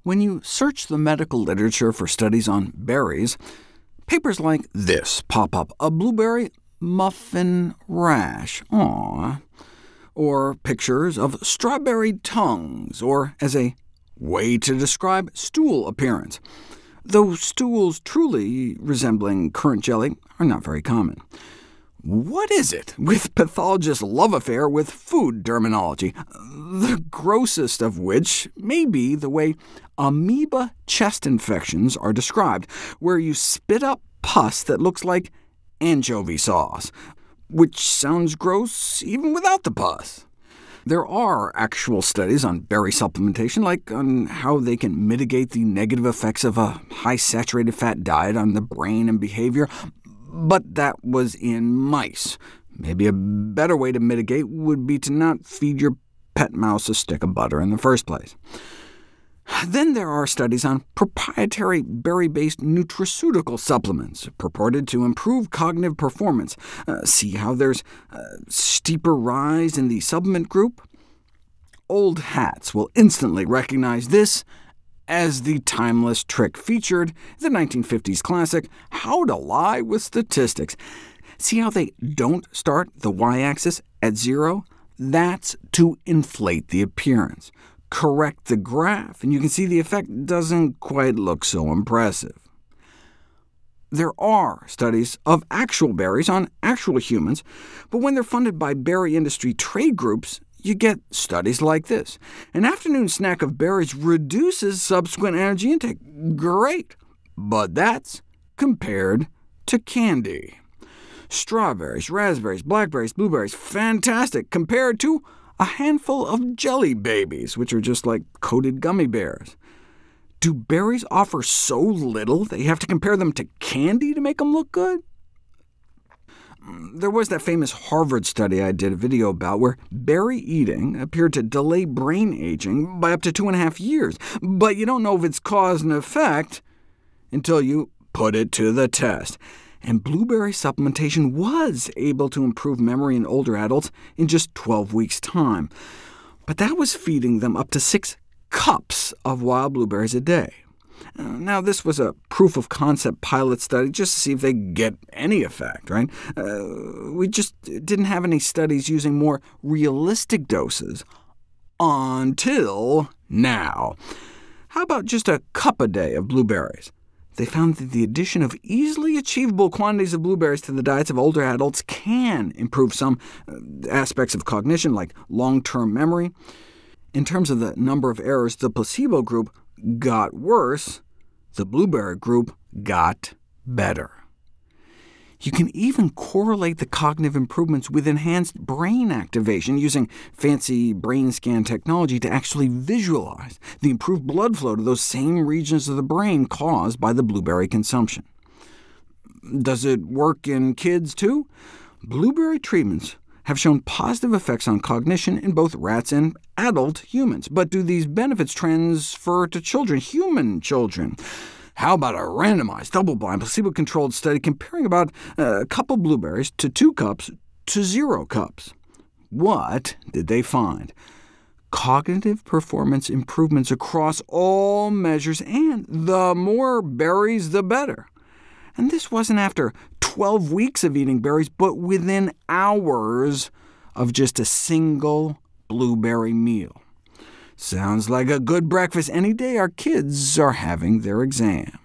When you search the medical literature for studies on berries, papers like this pop up: a blueberry muffin rash, or pictures of strawberry tongues, or as a way to describe stool appearance, though stools truly resembling currant jelly are not very common. What is it with pathologists' love affair with food terminology, the grossest of which may be the way amoeba chest infections are described, where you spit up pus that looks like anchovy sauce, which sounds gross even without the pus. There are actual studies on berry supplementation, like on how they can mitigate the negative effects of a high-saturated fat diet on the brain and behavior, but that was in mice. Maybe a better way to mitigate would be to not feed your pet mouse a stick of butter in the first place. Then there are studies on proprietary berry-based nutraceutical supplements, purported to improve cognitive performance. See how there's a steeper rise in the supplement group? Old hats will instantly recognize this as the timeless trick featured in the 1950s classic, How to Lie with Statistics. See how they don't start the y-axis at 0? That's to inflate the appearance. Correct the graph, and you can see the effect doesn't quite look so impressive. There are studies of actual berries on actual humans, but when they're funded by berry industry trade groups, you get studies like this. An afternoon snack of berries reduces subsequent energy intake. Great, but that's compared to candy. Strawberries, raspberries, blackberries, blueberries, fantastic, compared to a handful of jelly babies, which are just like coated gummy bears. Do berries offer so little that you have to compare them to candy to make them look good? There was that famous Harvard study I did a video about, where berry eating appeared to delay brain aging by up to 2.5 years, but you don't know if it's cause and effect until you put it to the test. And blueberry supplementation was able to improve memory in older adults in just 12 weeks' time. But that was feeding them up to 6 cups of wild blueberries a day. Now, this was a proof-of-concept pilot study just to see if they get any effect, right? We just didn't have any studies using more realistic doses until now. How about just a cup a day of blueberries? They found that the addition of easily achievable quantities of blueberries to the diets of older adults can improve some aspects of cognition, like long-term memory. In terms of the number of errors, the placebo group got worse, the blueberry group got better. You can even correlate the cognitive improvements with enhanced brain activation, using fancy brain scan technology to actually visualize the improved blood flow to those same regions of the brain caused by the blueberry consumption. Does it work in kids too? Blueberry treatments have shown positive effects on cognition in both rats and adult humans. But do these benefits transfer to children, human children? How about a randomized, double-blind, placebo-controlled study comparing about a cup of blueberries to 2 cups to 0 cups? What did they find? Cognitive performance improvements across all measures, and the more berries, the better. And this wasn't after 12 weeks of eating berries, but within hours of just a single blueberry meal. Sounds like a good breakfast any day our kids are having their exam.